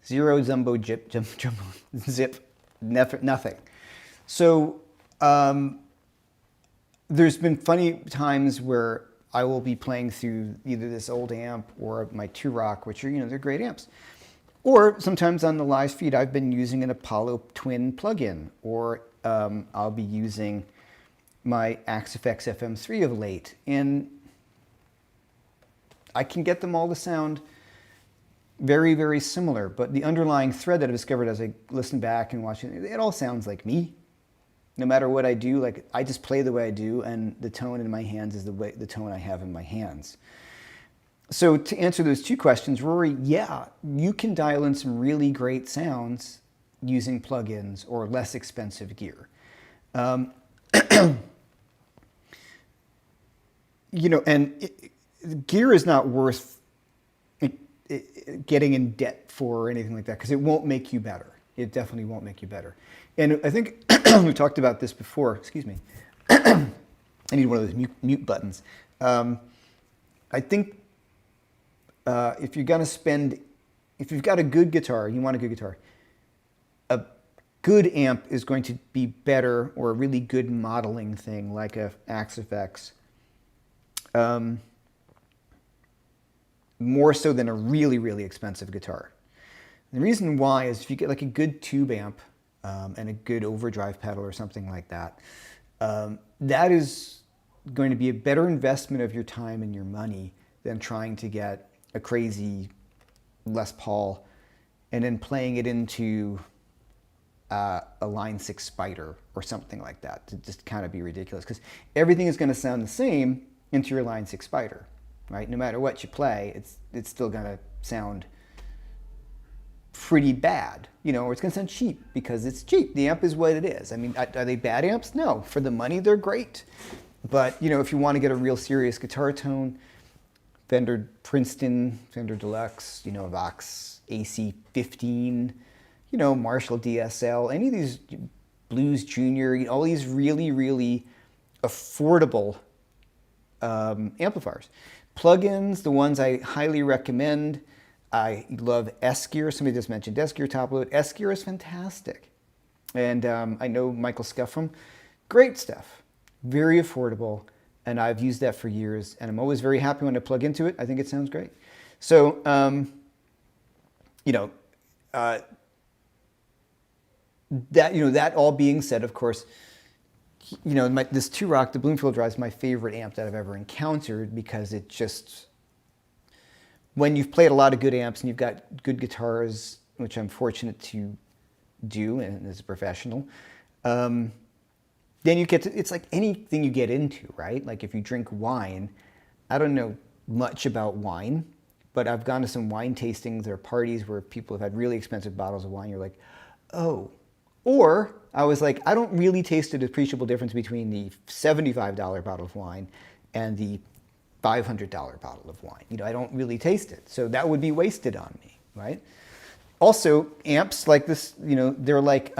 Zero jumbo zip, nothing. So there's been funny times where I will be playing through either this old amp or my 2-Rock, which are, they're great amps. Or sometimes on the live feed, I've been using an Apollo Twin plugin, or I'll be using my Axe-Fx FM3 of late, and I can get them all to sound very, very similar, but the underlying thread that I discovered as I listened back and watched it all sounds like me. No matter what I do, like I just play the way I do, and the tone in my hands is the tone I have in my hands. So to answer those two questions, Rory, yeah, you can dial in some really great sounds using plugins or less expensive gear. Gear is not worth getting in debt for or anything like that, because it won't make you better. It definitely won't make you better. And I think we talked about this before. Excuse me. I need one of those mute buttons. I think if you've got a good guitar, you want a good guitar, a good amp is going to be better, or a really good modeling thing like a Axe-Fx, more so than a really, really expensive guitar. The reason why is if you get like a good tube amp and a good overdrive pedal or something like that, that is going to be a better investment of your time and your money than trying to get a crazy Les Paul and then playing it into a Line 6 Spider or something like that, to just kind of be ridiculous, because everything is going to sound the same into your Line 6 Spider, right? No matter what you play, it's still going to sound pretty bad, or it's going to sound cheap because it's cheap. The amp is what it is. I mean, are they bad amps? No. For the money, they're great. But, if you want to get a real serious guitar tone, Fender Princeton, Fender Deluxe, Vox AC15, Marshall DSL, any of these Blues Junior, all these really, really affordable amplifiers. Plugins, the ones I highly recommend. I love S-Gear. Somebody just mentioned S-Gear top load. S-Gear is fantastic. And I know Michael Scuffam. Great stuff. Very affordable. And I've used that for years. And I'm always very happy when I plug into it. I think it sounds great. So, that all being said, of course, this 2-Rock, the Bloomfield Drive, is my favorite amp that I've ever encountered, because it just, when you've played a lot of good amps and you've got good guitars, which I'm fortunate to do and as a professional, then you get to, it's like anything you get into, right? Like if you drink wine, I don't know much about wine, but I've gone to some wine tastings or parties where people have had really expensive bottles of wine. You're like, oh. Or I was like, I don't really taste an appreciable difference between the $75 bottle of wine and the $500 bottle of wine. I don't really taste it. So that would be wasted on me, right? Also, amps like this, they're like,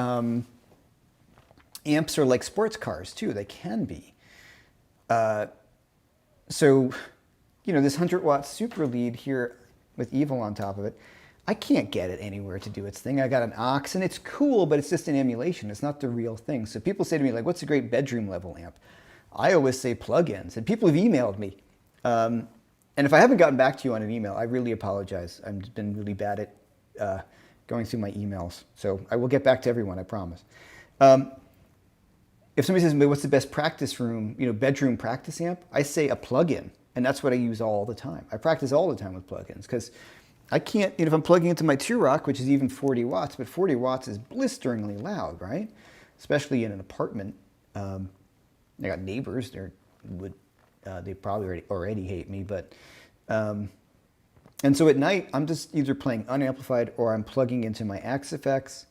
amps are like sports cars too. They can be. So, this 100-watt super lead here with Evil on top of it, I can't get it anywhere to do its thing. I got an aux, and it's cool, but it's just an emulation. It's not the real thing. So people say to me, like, what's a great bedroom level amp? I always say plugins, and people have emailed me. And if I haven't gotten back to you on an email, I really apologize. I've been really bad at going through my emails. So I will get back to everyone, I promise. if somebody says, what's the best practice room, bedroom practice amp, I say a plug-in. And that's what I use all the time. I practice all the time with plugins because I can't, if I'm plugging into my 2-Rock, which is even 40 watts, but 40 watts is blisteringly loud, right? Especially in an apartment. I got neighbors, they probably already hate me, but, and so at night, I'm just either playing unamplified or I'm plugging into my Axe-Fx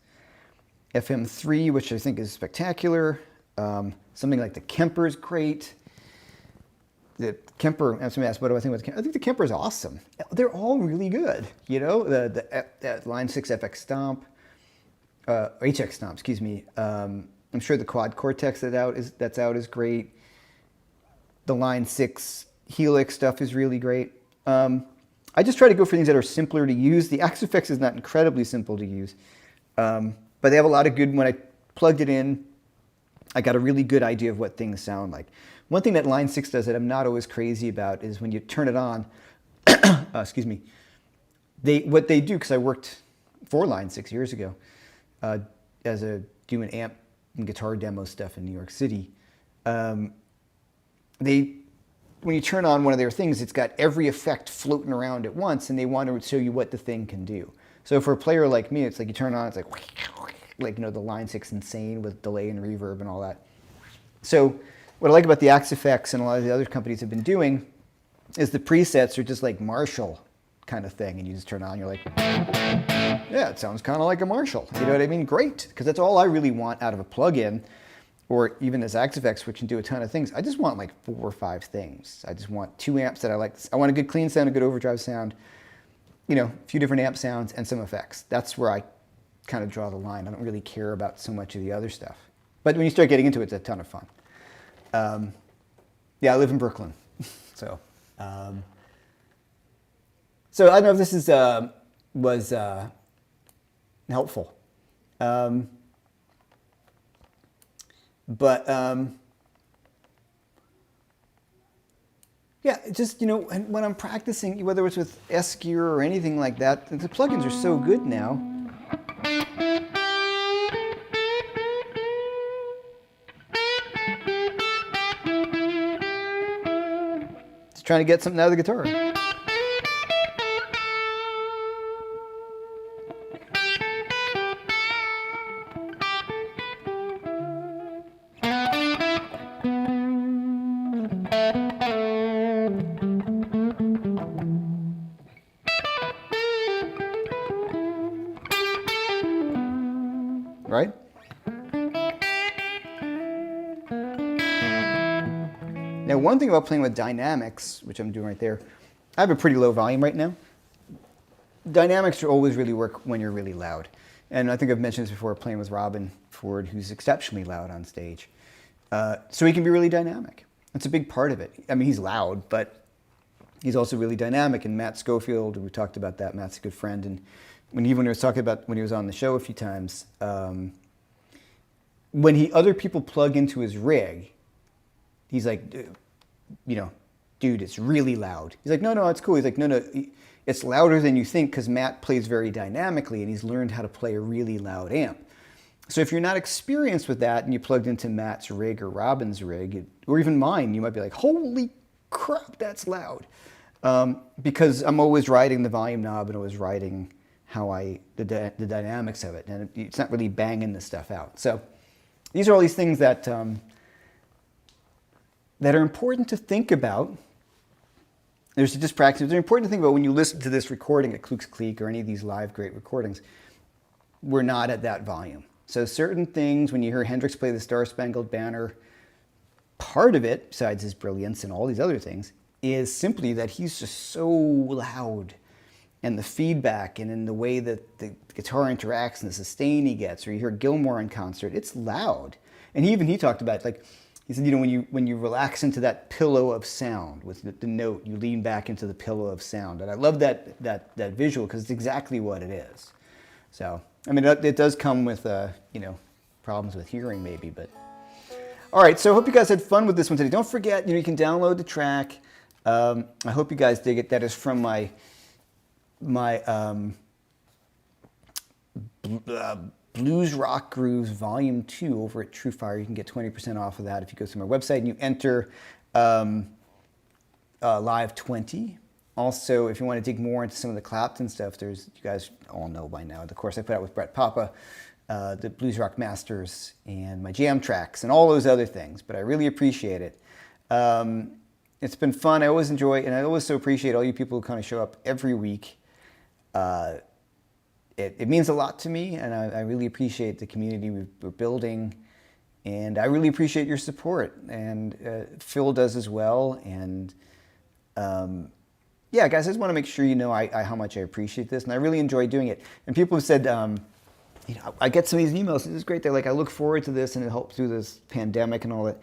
FM3, which I think is spectacular. Something like the Kemper is great. The Kemper, somebody asked, what do I think about the Kemper? I think the Kemper is awesome. They're all really good. The Line 6 FX Stomp, HX Stomp, excuse me. I'm sure the Quad Cortex that's out is great. The Line 6 Helix stuff is really great. I just try to go for things that are simpler to use. The Axe-Fx is not incredibly simple to use, but they have a lot of good. When I plugged it in, I got a really good idea of what things sound like. One thing that Line 6 does that I'm not always crazy about is when you turn it on, excuse me, what they do, because I worked for Line 6 years ago doing amp and guitar demo stuff in New York City. When you turn on one of their things, it's got every effect floating around at once, and they want to show you what the thing can do. So for a player like me, it's like you turn it on, it's like the Line 6 Insane with delay and reverb and all that. So what I like about the Axe-Fx and a lot of the other companies have been doing is the presets are just like Marshall kind of thing, and you just turn on, you're like, yeah, it sounds kind of like a Marshall. You know what I mean? Great, because that's all I really want out of a plug-in, or even this Axe-Fx, which can do a ton of things. I just want like 4 or 5 things. I just want 2 amps that I like. I want a good clean sound, a good overdrive sound, a few different amp sounds, and some effects. That's where I kind of draw the line. I don't really care about so much of the other stuff. But when you start getting into it, it's a ton of fun. Yeah, I live in Brooklyn, so I don't know if this was helpful, but yeah, just when I'm practicing, whether it's with S-Gear or anything like that, the plugins are so good now. Trying to get something out of the guitar. Right? Now, one thing about playing with dynamics, which I'm doing right there, I have a pretty low volume right now. Dynamics always really work when you're really loud. And I think I've mentioned this before, playing with Robin Ford, who's exceptionally loud on stage. So he can be really dynamic. That's a big part of it. I mean, he's loud, but he's also really dynamic. And Matt Schofield, we talked about that. Matt's a good friend. And when he was talking about, when he was on the show a few times, when other people plug into his rig, he's like, dude, it's really loud. He's like, no, it's cool. He's like, no, it's louder than you think because Matt plays very dynamically and he's learned how to play a really loud amp. So if you're not experienced with that and you plugged into Matt's rig or Robin's rig, or even mine, you might be like, holy crap, that's loud. Because I'm always riding the volume knob and always riding the dynamics of it. And it's not really banging the stuff out. So these are all these things that are important to think about. There's just practice. They're important to think about when you listen to this recording at Kluk's Kleek or any of these live great recordings. We're not at that volume. So certain things, when you hear Hendrix play the Star Spangled Banner, part of it, besides his brilliance and all these other things, is simply that he's just so loud. And the feedback and in the way that the guitar interacts and the sustain he gets, or you hear Gilmour in concert, it's loud. And he talked about, like, he said, when you relax into that pillow of sound with the note, you lean back into the pillow of sound. And I love that visual because it's exactly what it is. So, I mean, it does come with, problems with hearing maybe, but. All right, so I hope you guys had fun with this one today. Don't forget, you can download the track. I hope you guys dig it. That is from my Blues Rock Grooves Volume 2 over at TrueFire. You can get 20% off of that if you go to my website and you enter Live 20. Also, if you want to dig more into some of the Clapton stuff, you guys all know by now, the course I put out with Brett Papa, the Blues Rock Masters, and my jam tracks, and all those other things. But I really appreciate it. It's been fun. I always enjoy, and I always so appreciate all you people who kind of show up every week. It means a lot to me, and I really appreciate the community we're building, and I really appreciate your support, and Phil does as well. And yeah, guys, I just want to make sure you know how much I appreciate this, and I really enjoy doing it. And people have said, you know, I get some of these emails. This is great. They're like, I look forward to this, and it helped through this pandemic and all that.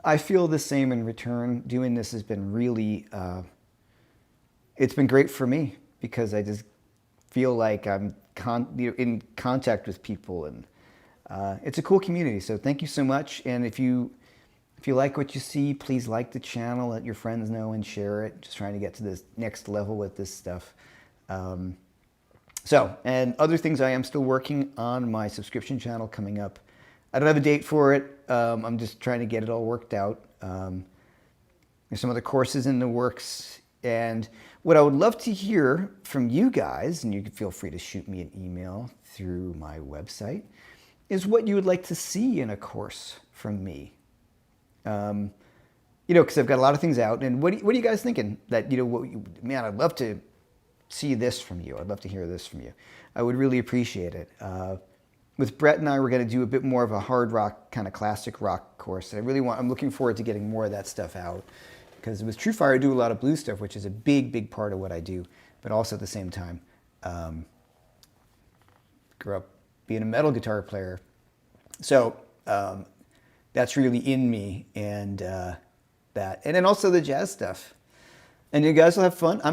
I feel the same in return. Doing this has been really, it's been great for me because I just feel like I'm in contact with people, and it's a cool community. So thank you so much. And if you like what you see, please like the channel, let your friends know, and share it. Just trying to get to this next level with this stuff. And other things, I am still working on my subscription channel coming up. I don't have a date for it. I'm just trying to get it all worked out. There's some other courses in the works. And what I would love to hear from you guys, and you can feel free to shoot me an email through my website, is what you would like to see in a course from me. You know, because I've got a lot of things out. And what are you guys thinking? That, you know, man, I'd love to see this from you. I'd love to hear this from you. I would really appreciate it. With Brett and I, we're going to do a bit more of a hard rock, kind of classic rock course. And I'm looking forward to getting more of that stuff out. Because with TrueFire, I do a lot of blues stuff, which is a big, big part of what I do. But also at the same time, grew up being a metal guitar player. So that's really in me, and that. And then also the jazz stuff. And you guys will have fun. I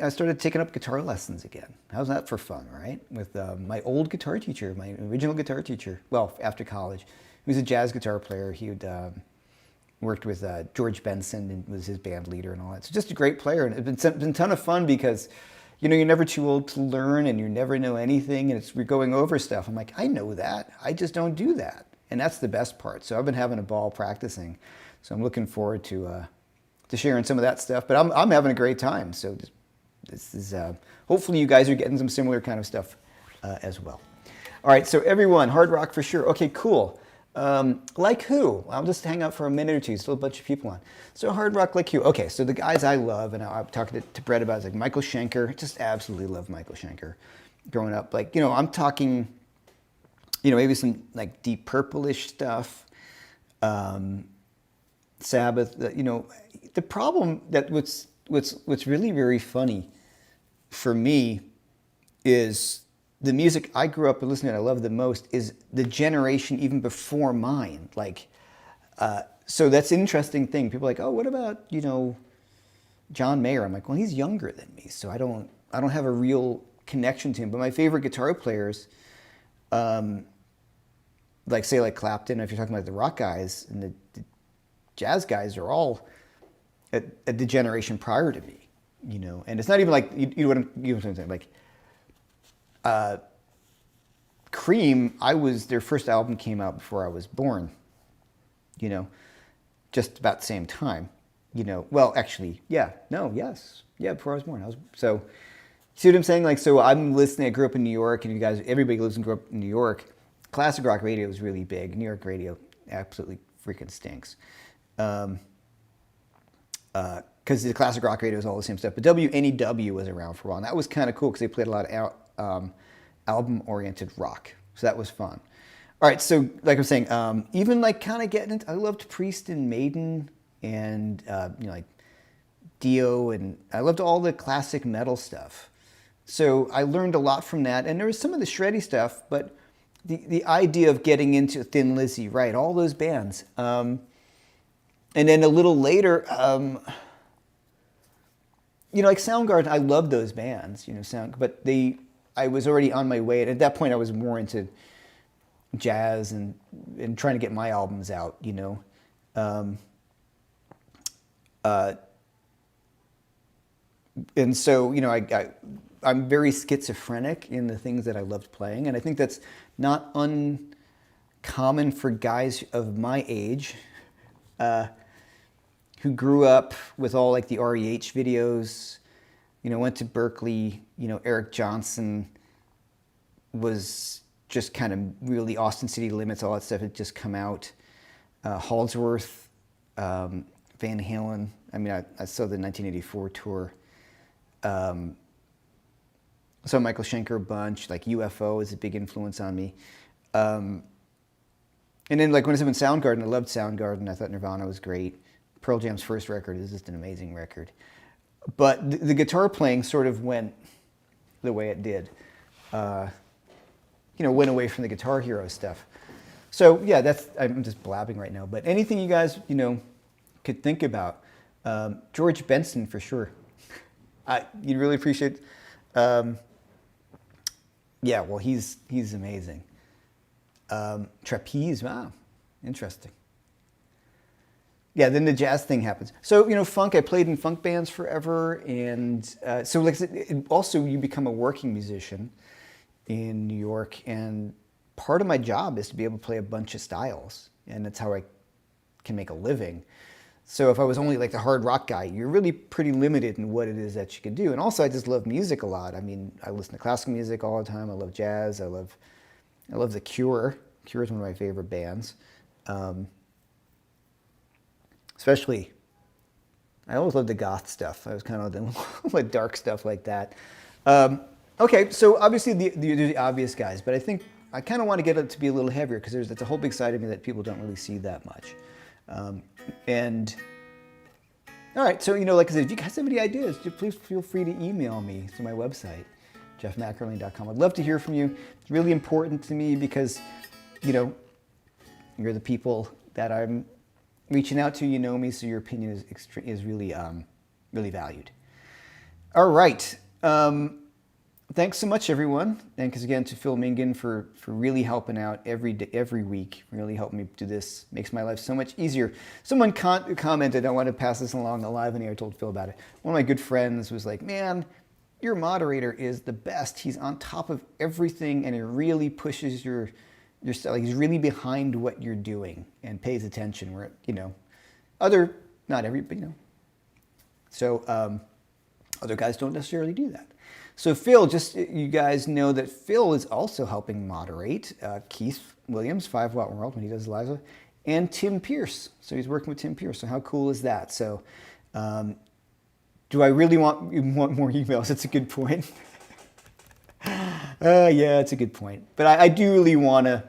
started taking up guitar lessons again. How's that for fun, right? With my old guitar teacher, my original guitar teacher, well, after college. He was a jazz guitar player. He would worked with George Benson and was his band leader and all that. So just a great player. And it's been a ton of fun because, you know, you're never too old to learn and you never know anything. And we're going over stuff. I'm like, I know that. I just don't do that. And that's the best part. So I've been having a ball practicing. So I'm looking forward to sharing some of that stuff. But I'm having a great time. So this is hopefully you guys are getting some similar kind of stuff as well. All right. So everyone, hard rock for sure. Okay, cool. Like who? I'll just hang out for a minute or two. Still a bunch of people on. So hard rock like who? Okay, so the guys I love, and I'm talking to Brett about, is like Michael Schenker. Just absolutely love Michael Schenker. Growing up, like, you know, I'm talking, you know, maybe some like Deep Purple-ish stuff, Sabbath. You know, the problem that what's really very funny for me is the music I grew up listening to, I love the most, is the generation even before mine. Like, so that's an interesting thing. People are like, oh, what about, you know, John Mayer? I'm like, well, he's younger than me, so I don't have a real connection to him. But my favorite guitar players, like say like Clapton, if you're talking about the rock guys and the jazz guys, are all at the generation prior to me, you know. And it's not even like you know what I'm saying, like. Cream, their first album came out before I was born, you know, just about the same time, you know. Well, actually, before I was born. So, see what I'm saying? Like, so I'm listening, I grew up in New York, and you guys, everybody lives and grew up in New York. Classic rock radio was really big. New York radio absolutely freaking stinks. Because the classic rock radio is all the same stuff. But WNEW was around for a while, and that was kind of cool because they played a lot of album-oriented rock, so that was fun. All right, so like I'm saying, even like kind of getting into, I loved Priest and Maiden and you know, like Dio, and I loved all the classic metal stuff. So I learned a lot from that, and there was some of the shreddy stuff, but the idea of getting into Thin Lizzy, right? All those bands, and then a little later. You know, like Soundgarden, I love those bands, you know, but I was already on my way. And at that point, I was more into jazz and trying to get my albums out, you know. And so, you know, I'm very schizophrenic in the things that I loved playing, and I think that's not uncommon for guys of my age who grew up with all like the REH videos, went to Berkeley, Eric Johnson was just kind of really Austin City Limits, all that stuff had just come out. Halsworth, Van Halen. I mean, I saw the 1984 tour. So Michael Schenker a bunch, like UFO is a big influence on me. And then like when I was in Soundgarden, I loved Soundgarden. I thought Nirvana was great. Pearl Jam's first record is just an amazing record. But the guitar playing sort of went the way it did. Went away from the Guitar Hero stuff. So yeah, I'm just blabbing right now. But anything you guys, could think about. George Benson for sure. You'd really appreciate. Yeah, well, he's amazing. Trapeze, wow, interesting. Yeah, then the jazz thing happens. So, funk, I played in funk bands forever. And so like also you become a working musician in New York. And part of my job is to be able to play a bunch of styles. And that's how I can make a living. So if I was only like the hard rock guy, you're really pretty limited in what it is that you can do. And also I just love music a lot. I mean, I listen to classical music all the time. I love jazz. I love The Cure. Cure is one of my favorite bands. Especially, I always loved the goth stuff. I was kind of the dark stuff like that. Okay, so obviously the obvious guys, but I think I kind of want to get it to be a little heavier because there's a whole big side of me that people don't really see that much. And all right, so like I said, if you guys have any ideas, please feel free to email me through my website, Jeff-McErlain.com. I'd love to hear from you. It's really important to me because you're the people that I'm reaching out to. You know me, so your opinion is really really valued. All right. Thanks so much, everyone. Thanks again to Phil Mingan for really helping out every week, really helping me do this. Makes my life so much easier. Someone commented, I want to pass this along live, and I told Phil about it. One of my good friends was like, man, your moderator is the best. He's on top of everything, and he really pushes your stuff. Like, he's really behind what you're doing and pays attention. Where, not every, but So other guys don't necessarily do that. So Phil, just you guys know that Phil is also helping moderate Keith Williams, 5 Watt World, when he does live, and Tim Pierce. So he's working with Tim Pierce. So how cool is that? So do I really want more emails? That's a good point. Yeah, it's a good point. But I do really want to,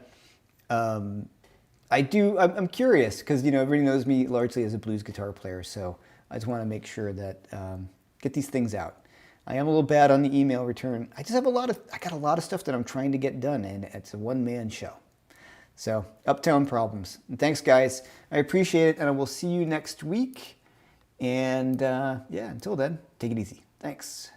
I'm curious because, everybody knows me largely as a blues guitar player. So I just want to make sure that, get these things out. I am a little bad on the email return. I got a lot of stuff that I'm trying to get done, and it's a one-man show. So, uptown problems. And thanks, guys. I appreciate it, and I will see you next week. And yeah, until then, take it easy. Thanks.